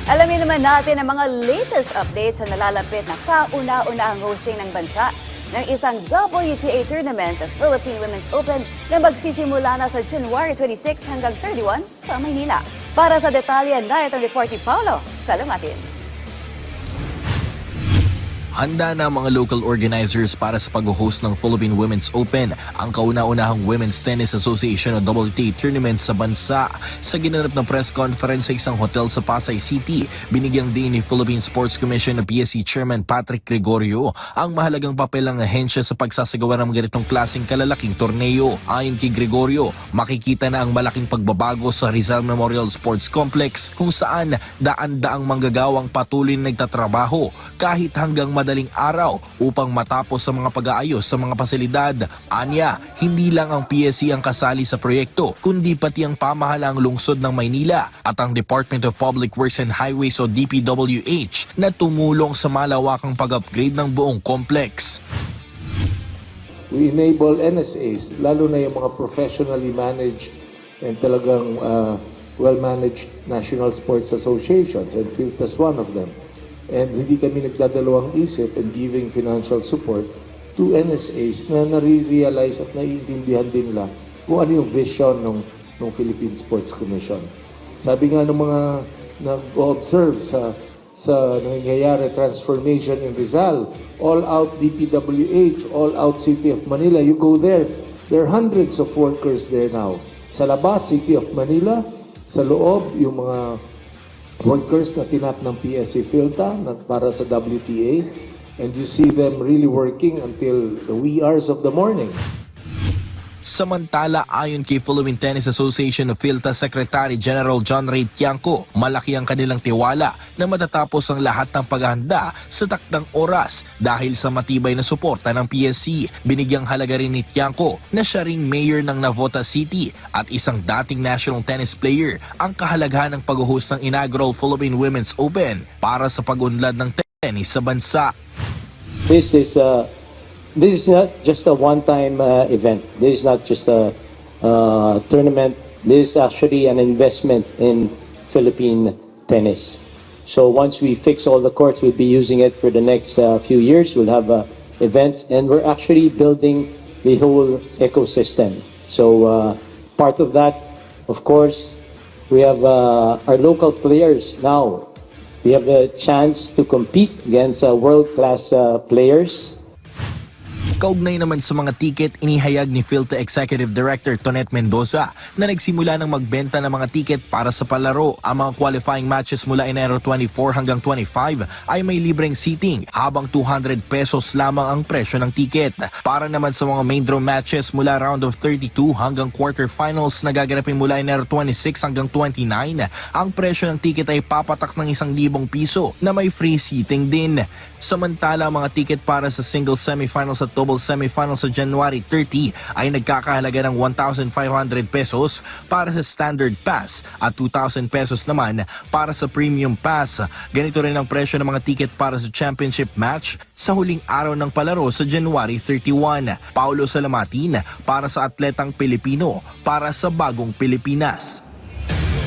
Alamin naman natin ang mga latest updates sa nalalapit na kauna-unahang hosting ng bansa ng isang WTA tournament, the Philippine Women's Open, na magsisimula na sa January 26 hanggang 31 sa Maynila. Para sa detalye, narito ang report ni Paolo Salamatin. Handa na ang mga local organizers para sa pag-host ng Philippine Women's Open, ang kauna-unahang Women's Tennis Association o WTA tournament sa bansa. Sa ginanap na press conference sa isang hotel sa Pasay City, binigyang din ni Philippine Sports Commission na PSC Chairman Patrick Gregorio ang mahalagang papel ng ahensya sa pagsasagawa ng ganitong klaseng kalalaking torneo. Ayon kay Gregorio, makikita na ang malaking pagbabago sa Rizal Memorial Sports Complex kung saan daan-daang manggagawang patuloy na nagtatrabaho kahit hanggang madaling araw upang matapos sa mga pag-aayos sa mga pasilidad. Anya, hindi lang ang PSC ang kasali sa proyekto, kundi pati ang pamahalaang lungsod ng Maynila at ang Department of Public Works and Highways o DPWH na tumulong sa malawakang pag-upgrade ng buong complex. We enable NSAs, lalo na yung mga professionally managed and talagang well-managed national sports associations, and PhilTA's one of them. And hindi kami nagdadalawang isip in giving financial support to NSAs na nare-realize at naiintindihan din nila kung ano yung vision ng Philippine Sports Commission. Sabi nga ng mga nag-observe sa nangyayari transformation in Rizal, all-out DPWH, all-out City of Manila, you go there are hundreds of workers there now. Sa labas, City of Manila, sa loob, yung mga workers na tinap ng PSC PhilTA para sa WTA, and you see them really working until the wee hours of the morning. Samantala, ayon kay Philippine Tennis Association of PhilTA Secretary General John Ray Tiangco, malaki ang kanilang tiwala na matatapos ang lahat ng paghahanda sa takdang oras dahil sa matibay na suporta ng PSC. Binigyang halaga rin ni Tiangco na siya ring mayor ng Navotas City at isang dating national tennis player ang kahalagahan ng pag-host ng inaugural Philippine Women's Open para sa pag-unlad ng tennis sa bansa. This is not just a one-time event. This is not just a tournament. This is actually an investment in Philippine tennis. So once we fix all the courts, we'll be using it for the next few years. We'll have events, and we're actually building the whole ecosystem. So part of that, of course, we have our local players now. We have the chance to compete against world-class players. Kaugnay naman sa mga tiket, inihayag ni PhilTA Executive Director Tonet Mendoza na nagsimula ng magbenta ng mga tiket para sa palaro. Ang mga qualifying matches mula Enero 24 hanggang 25 ay may libreng seating, habang 200 pesos lamang ang presyo ng tiket. Para naman sa mga main draw matches mula round of 32 hanggang quarterfinals na gaganapin mula Enero 26 hanggang 29, ang presyo ng tiket ay papatak ng 1,000 piso na may free seating din. Samantala, ang mga tiket para sa single semifinals at double semifinals sa January 30 ay nagkakahalaga ng 1,500 pesos para sa standard pass at 2,000 pesos naman para sa premium pass. Ganito rin ang presyo ng mga tiket para sa championship match sa huling araw ng palaro sa January 31. Paolo Salamatin para sa Atletang Pilipino, para sa Bagong Pilipinas.